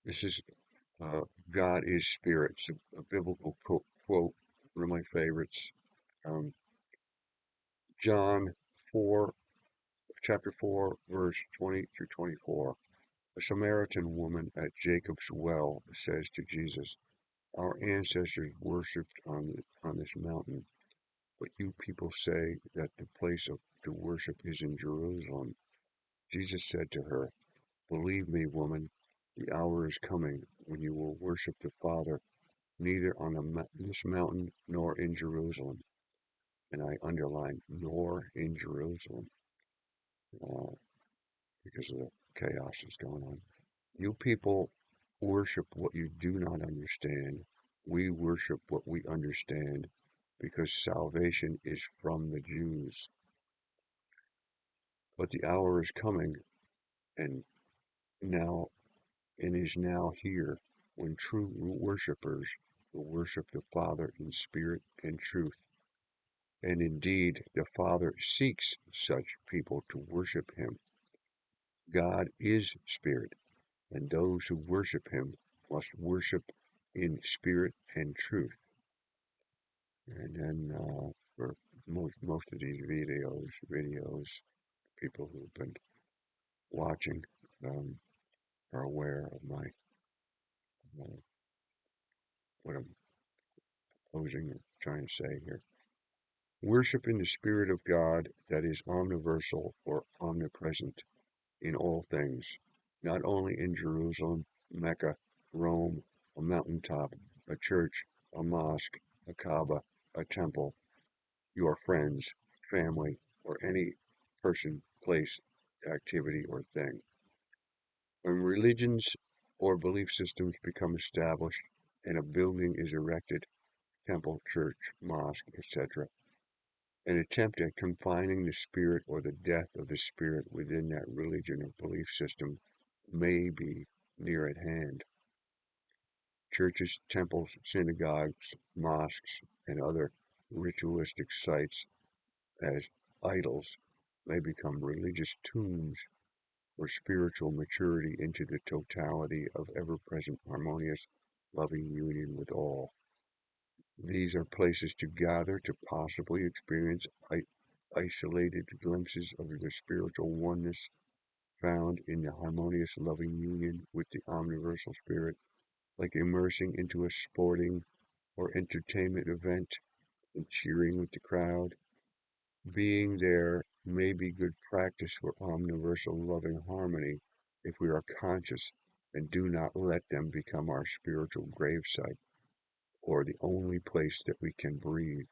This is uh, God is spirit. It's a biblical quote, one of my favorites. Um, John 4, chapter 4, verse 20 through 24. A Samaritan woman at Jacob's well says to Jesus, "Our ancestors worshipped on this mountain, but you people say that the place to worship is in Jerusalem." Jesus said to her, "Believe me, woman, the hour is coming when you will worship the Father neither on this mountain nor in Jerusalem." And I underline nor in Jerusalem uh, because of the chaos that's going on. You people worship what you do not understand. We worship what we understand because salvation is from the Jews. But the hour is coming and now and is now here when true worshippers will worship the Father in spirit and truth. And indeed, the Father seeks such people to worship him. God is spirit, and those who worship him must worship in spirit and truth. And then for most of these videos, people who've been watching um, are aware of my uh, what I'm posing or trying to say here. Worship in the Spirit of God that is omniversal or omnipresent in all things, not only in Jerusalem, Mecca, Rome, a mountaintop, a church, a mosque, a Kaaba, a temple, your friends, family, or any person, place, activity, or thing. When religions or belief systems become established and a building is erected, temple, church, mosque, etc., an attempt at confining the spirit or the death of the spirit within that religion or belief system may be near at hand. Churches, temples, synagogues, mosques, and other ritualistic sites as idols may become religious tombs for spiritual maturity into the totality of ever-present harmonious, loving union with all. These are places to gather to possibly experience isolated glimpses of the spiritual oneness found in the harmonious loving union with the omniversal spirit, like immersing into a sporting or entertainment event and cheering with the crowd. Being there may be good practice for omniversal loving harmony if we are conscious and do not let them become our spiritual gravesite or the only place that we can breathe.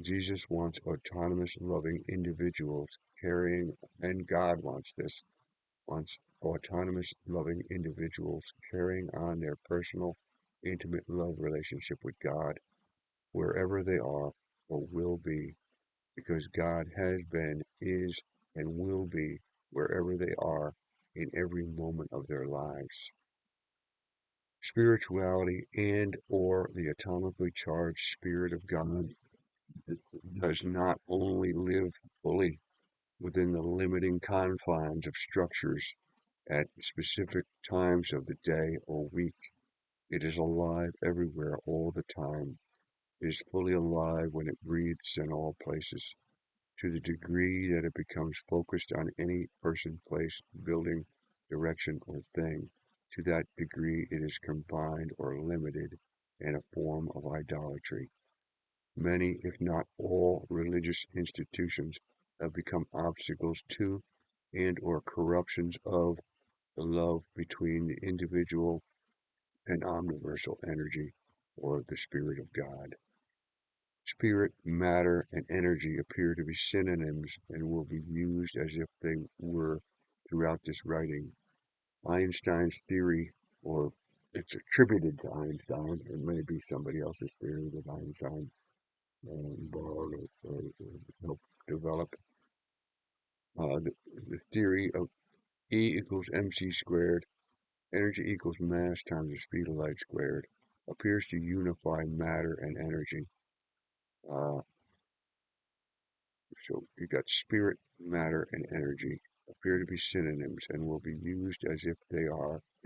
Jesus wants autonomous, loving individuals carrying, and God wants this, wants autonomous, loving individuals carrying on their personal, intimate love relationship with God wherever they are or will be, because God has been, is, and will be wherever they are in every moment of their lives. Spirituality and or the atomically charged spirit of God does not only live fully within the limiting confines of structures at specific times of the day or week. It is alive everywhere all the time. It is fully alive when it breathes in all places. To the degree that it becomes focused on any person, place, building, direction, or thing, to that degree it is combined or limited in a form of idolatry. Many, if not all, religious institutions have become obstacles to and or corruptions of the love between the individual and omniversal energy or the Spirit of God. Spirit, matter, and energy appear to be synonyms and will be used as if they were throughout this writing. Einstein's theory, or it's attributed to Einstein, it may be somebody else's theory that Einstein borrowed or helped develop. The theory of E equals mc squared, energy equals mass times the speed of light squared, appears to unify matter and energy. Uh, so you got spirit, matter, and energy appear to be synonyms and will be used as if they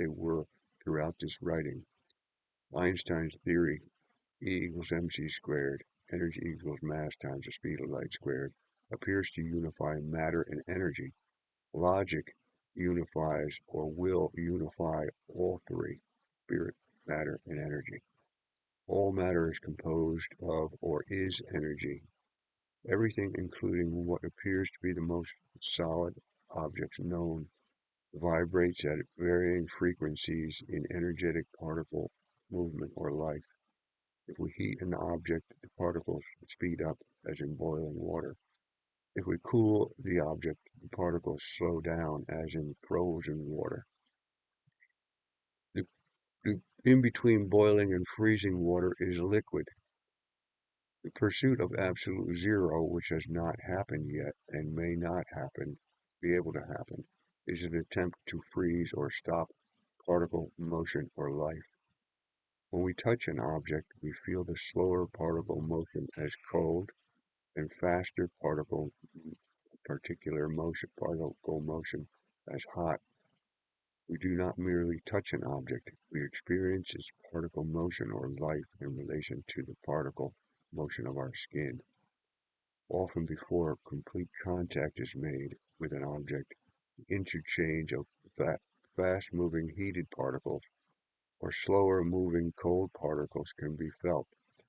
were throughout this writing. Einstein's theory, E equals mc squared, energy equals mass times the speed of light squared, appears to unify matter and energy. Logic unifies or will unify all three, spirit, matter, and energy. All matter is composed of or is energy. Everything, including what appears to be the most solid objects known, vibrates at varying frequencies in energetic particle movement or life. If we heat an object, the particles speed up, as in boiling water. If we cool the object, the particles slow down, as in frozen water. The, the in between boiling and freezing water is liquid. The pursuit of absolute zero, which has not happened yet and may not be able to happen, is an attempt to freeze or stop particle motion or life. When we touch an object, we feel the slower particle motion as cold and faster particle motion as hot. We do not merely touch an object, we experience its particle motion or life in relation to the particle motion of our skin. Often before complete contact is made with an object, the interchange of fast-moving heated particles or slower-moving cold particles can be felt.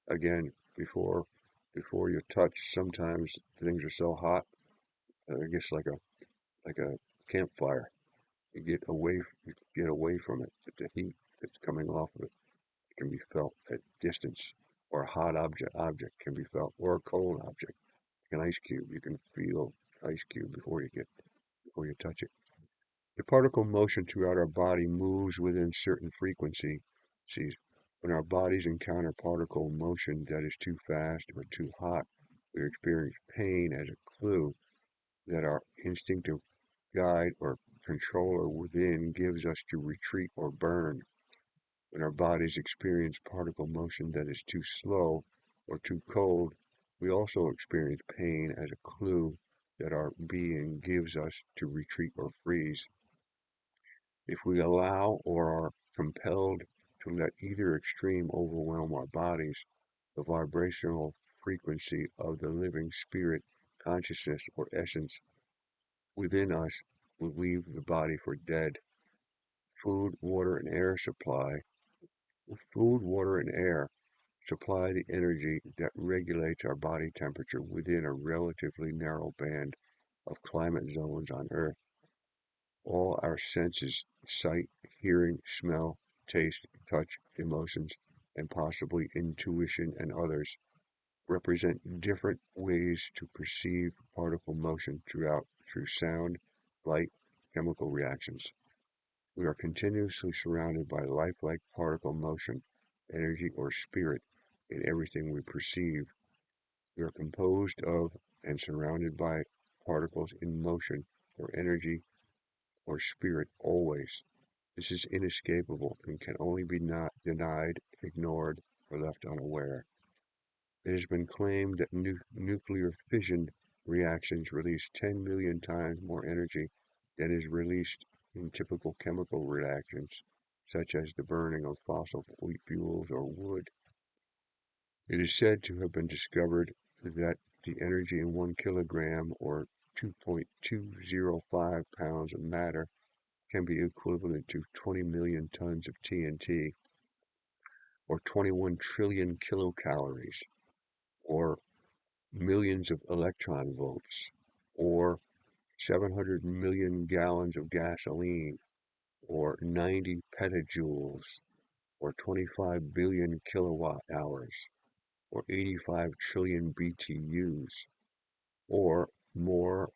Again, before you touch, sometimes things are so hot, I guess like a campfire. You get away from it. The heat that's coming off of it can be felt at distance, or a hot object can be felt, or a cold object, like an ice cube. You can feel ice cube before you touch it. The particle motion throughout our body moves within certain frequencies. When our bodies encounter particle motion that is too fast or too hot, we experience pain as a clue that our instinctive guide or controller within gives us to retreat or burn. When our bodies experience particle motion that is too slow or too cold, we also experience pain as a clue that our being gives us to retreat or freeze. If we allow or are compelled to let either extreme overwhelm our bodies, the vibrational frequency of the living spirit, consciousness, or essence within us will leave the body for dead. Food, water, and air supply the energy that regulates our body temperature within a relatively narrow band of climate zones on Earth. All our senses, sight, hearing, smell, taste, touch, emotions, and possibly intuition and others, represent different ways to perceive particle motion through sound, light, chemical reactions. We are continuously surrounded by lifelike particle motion, energy, or spirit in everything we perceive. We are composed of and surrounded by particles in motion, or energy, or spirit always. This is inescapable and can only be not denied, ignored, or left unaware. It has been claimed that nuclear fission reactions release 10 million times more energy than is released in typical chemical reactions, such as the burning of fossil fuels or wood. It is said to have been discovered that the energy in 1 kilogram or 2.205 pounds of matter can be equivalent to 20 million tons of TNT, or 21 trillion kilocalories, or millions of electron volts, or 700 million gallons of gasoline, or 90 petajoules, or 25 billion kilowatt hours, or 85 trillion BTUs, or more,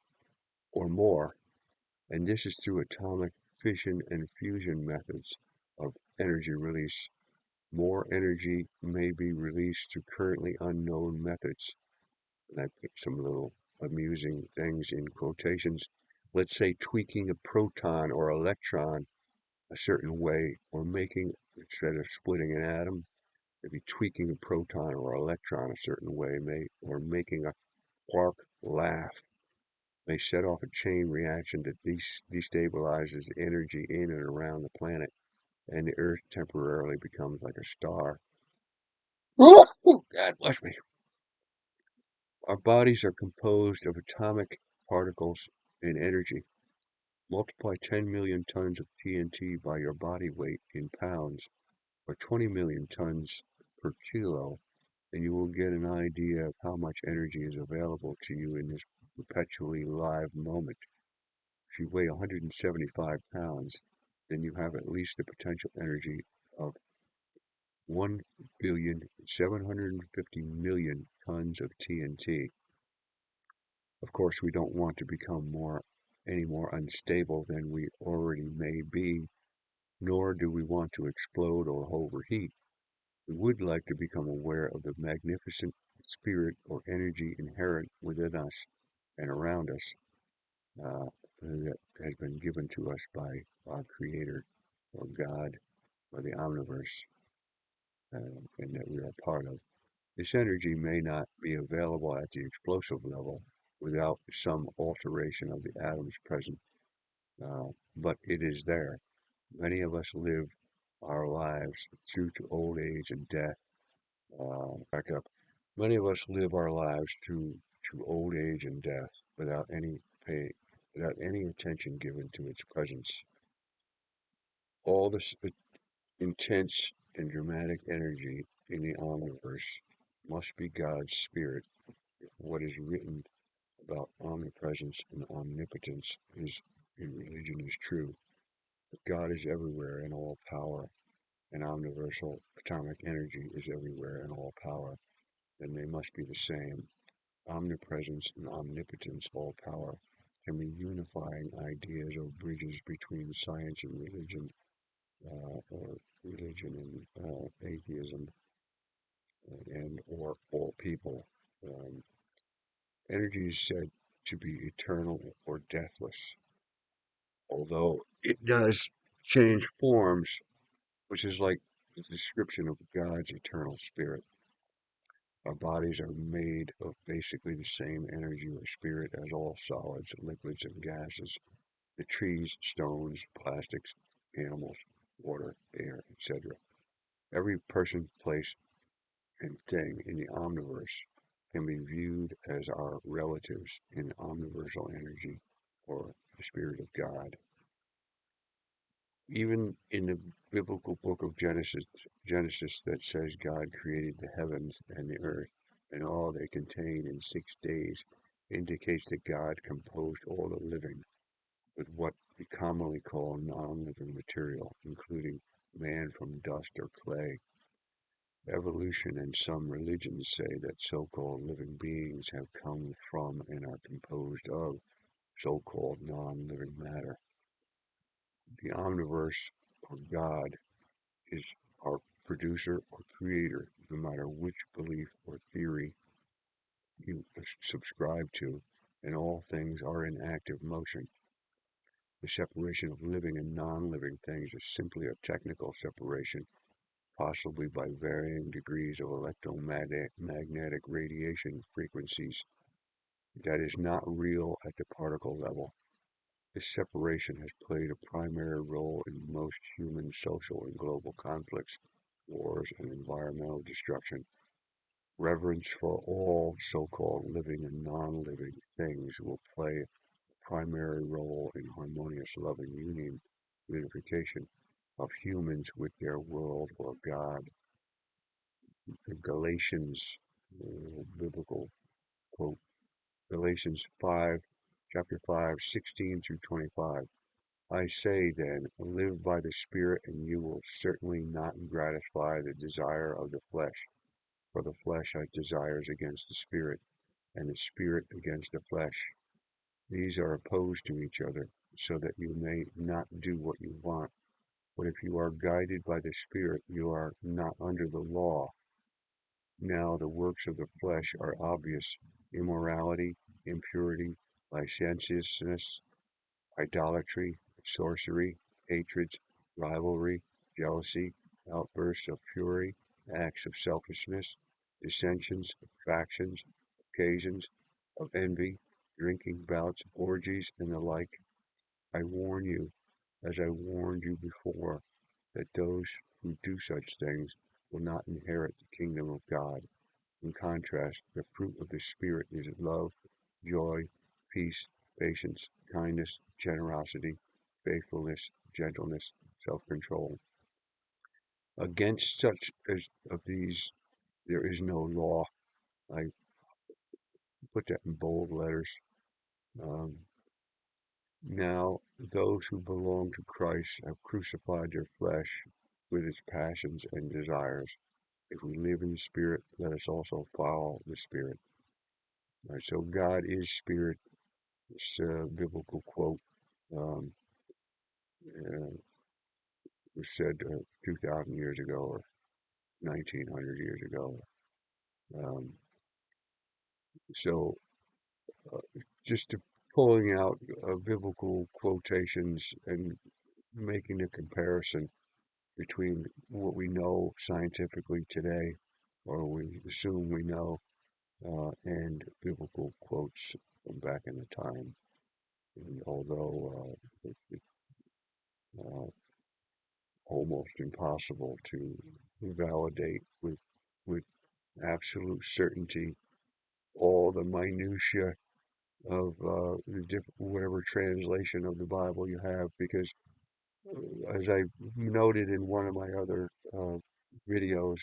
and this is through atomic fission and fusion methods of energy release. More energy may be released through currently unknown methods. And I put some little amusing things in quotations. Let's say tweaking a proton or electron a certain way, or making, instead of splitting an atom, maybe tweaking a proton or electron a certain way, or making a quark laugh, may set off a chain reaction that destabilizes energy in and around the planet. and the Earth temporarily becomes like a star. Oh, God bless me. Our bodies are composed of atomic particles and energy. Multiply 10 million tons of TNT by your body weight in pounds, or 20 million tons per kilo, and you will get an idea of how much energy is available to you in this perpetually live moment. If you weigh 175 pounds, then you have at least the potential energy of 1,750,000,000 tons of TNT. Of course, we don't want to become any more unstable than we already may be, nor do we want to explode or overheat. We would like to become aware of the magnificent spirit or energy inherent within us and around us uh, that has been given to us by our Creator or God or the omniverse, and that we are part of. This energy may not be available at the explosive level without some alteration of the atoms present, but it is there. Many of us live our lives through to old age and death. Back up. Many of us live our lives through to old age and death pay, without any attention given to its presence. All this intense and dramatic energy in the omniverse must be God's spirit. What is written about omnipresence and omnipotence is in religion is true. But God is everywhere in all power, and omniversal atomic energy is everywhere in all power. Then they must be the same. Omnipresence and omnipotence, all power, can be unifying ideas or bridges between science and religion, or religion and atheism, and or all people. Um, Energy is said to be eternal or deathless, although it does change forms, which is like the description of God's eternal spirit. Our bodies are made of basically the same energy or spirit as all solids, liquids, and gases. The trees, stones, plastics, animals, water, air, etc. Every person, place, and thing in the omniverse can be viewed as our relatives in omniversal energy or the Spirit of God. Even in the biblical book of Genesis that says God created the heavens and the earth and all they contain in 6 days, indicates that God composed all the living with what we commonly call non-living material, including man from dust or clay. Evolution and some religions say that so-called living beings have come from and are composed of so-called non-living matter. The omniverse, or God, is our producer or creator, no matter which belief or theory you subscribe to, and all things are in active motion. The separation of living and non-living things is simply a technical separation, possibly by varying degrees of electromagnetic radiation frequencies, that is not real at the particle level. This separation has played a primary role in most human social and global conflicts, wars, and environmental destruction. Reverence for all so-called living and non-living things will play a primary role in harmonious loving unification of humans with their world or God. Galatians, biblical quote, Galatians 5, chapter 5, 16 through 25. I say then, live by the Spirit, and you will certainly not gratify the desire of the flesh. For the flesh has desires against the Spirit, and the Spirit against the flesh. These are opposed to each other, so that you may not do what you want. But if you are guided by the Spirit, you are not under the law. Now the works of the flesh are obvious: immorality, impurity, licentiousness, idolatry, sorcery, hatreds, rivalry, jealousy, outbursts of fury, acts of selfishness, dissensions, factions, occasions of envy, drinking bouts, orgies, and the like. I warn you, as I warned you before, that those who do such things will not inherit the kingdom of God. In contrast, the fruit of the Spirit is love, joy, peace, patience, kindness, generosity, faithfulness, gentleness, self-control. Against such as of these there is no law. I put that in bold letters. Um, Now those who belong to Christ have crucified their flesh with its passions and desires. If we live in the Spirit, let us also follow the Spirit. All right, so God is Spirit. It's a biblical quote. Um, uh, was said 2,000 years ago or 1,900 years ago. Um, so uh, just to pulling out biblical quotations and making a comparison between what we know scientifically today, or we assume we know, and biblical quotes from back in the time. And although it's almost impossible to validate with absolute certainty all the minutia of whatever translation of the Bible you have, because as I noted in one of my other videos,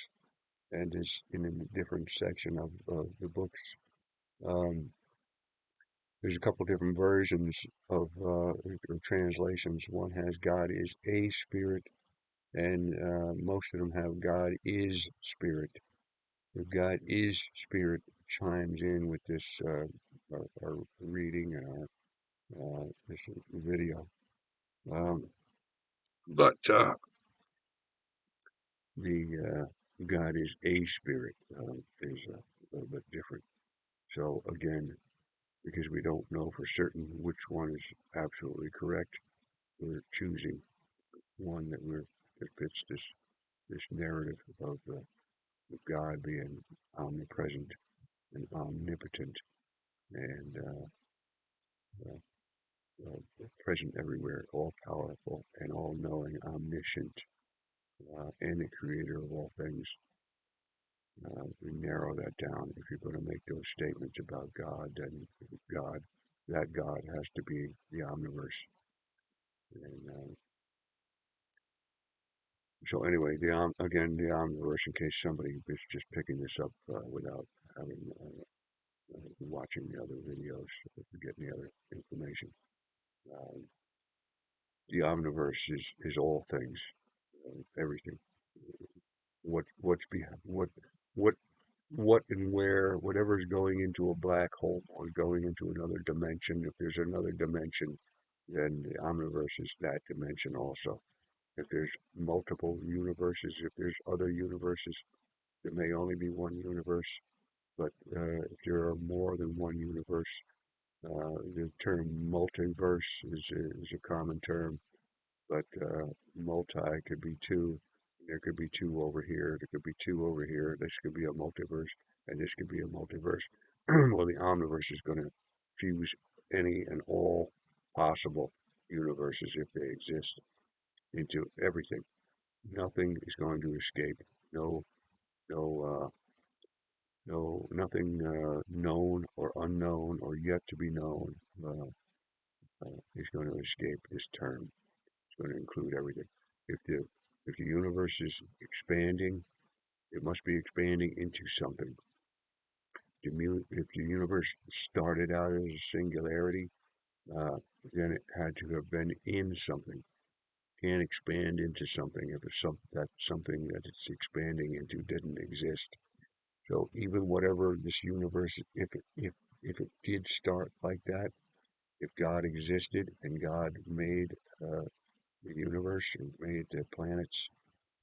and is in a different section of the books. Um, there's a couple different versions of or translations. One has God is a spirit, and most of them have God is spirit. If God is spirit chimes in with this our reading and our this video. Um, but the God is a spirit is a little bit different. So again, because we don't know for certain which one is absolutely correct, we're choosing one that fits this narrative of God being omnipresent and omnipotent and present everywhere, all powerful and all knowing, omniscient, and the creator of all things. We narrow that down. If you're going to make those statements about God, then God, that God has to be the omniverse. And so anyway, again, the omniverse, in case somebody is just picking this up without having watching the other videos or getting the other information. Um, the omniverse is all things, everything. What what and where, whatever's going into a black hole or going into another dimension. If there's another dimension, then the omniverse is that dimension also. If there's multiple universes, if there's other universes, there may only be one universe, but if there are more than one universe, the term multiverse is a common term, but multi could be two. There could be two over here. There could be two over here. This could be a multiverse, and this could be a multiverse. Well, the omniverse is going to fuse any and all possible universes if they exist into everything. Nothing is going to escape. No, no, nothing known or unknown or yet to be known is going to escape this term. It's going to include everything. If the if the universe is expanding, it must be expanding into something. If the universe started out as a singularity, uh, then it had to have been in something. Can't expand into something if it's that something that it's expanding into didn't exist. So even whatever this universe, if it did start like that, if God existed and God made the universe and made the planets,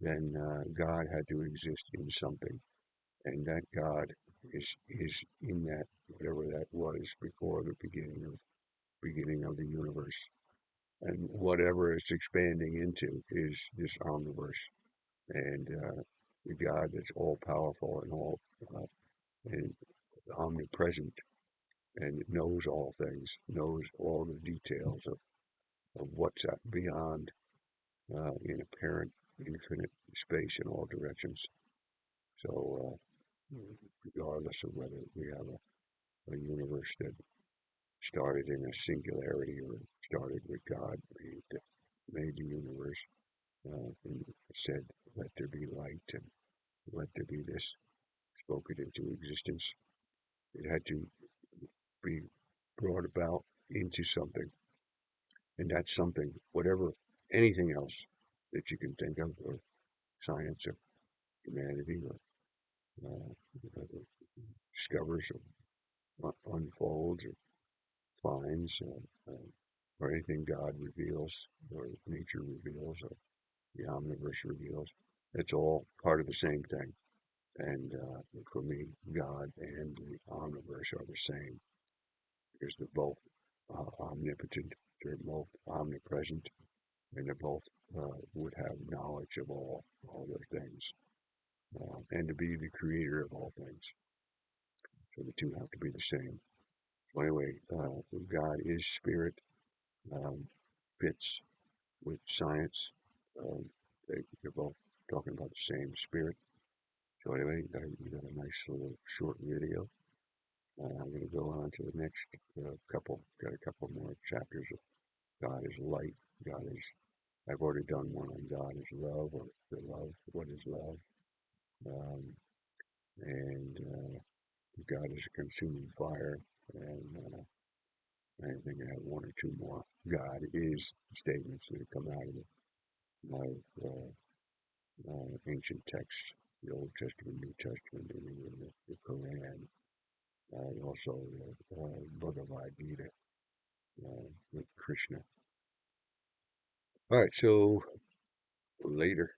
then God had to exist in something, and that God is in that whatever that was before the beginning of the universe, and whatever it's expanding into is this omniverse, and the God that's all powerful and all and omnipresent and knows all things, knows all the details of what's beyond in apparent infinite space in all directions. So, regardless of whether we have a universe that started in a singularity or started with God, made the universe, and said, "Let there be light," and "Let there be this," spoke it into existence. It had to be brought about into something, and that something, whatever, anything else that you can think of, or science or humanity, or discovers or unfolds or finds, or anything God reveals or nature reveals or the omniverse reveals. It's all part of the same thing. And for me, God and the omniverse are the same because they're both omnipotent, they're both omnipresent, and they both would have knowledge of all their things, and to be the creator of all things. So the two have to be the same. So anyway, God is spirit, um, fits with science. Um, they're both talking about the same spirit. So anyway, we got a nice little short video. I'm going to go on to the next couple. Got a couple more chapters of God is light. God is. I've already done one on God is love, or the love. What is love? Um, and God is a consuming fire. And I think I have one or two more God is statements that have come out of ancient texts, the Old Testament, New Testament, and even the Quran, also the Bhagavad Gita with Krishna. All right, so later.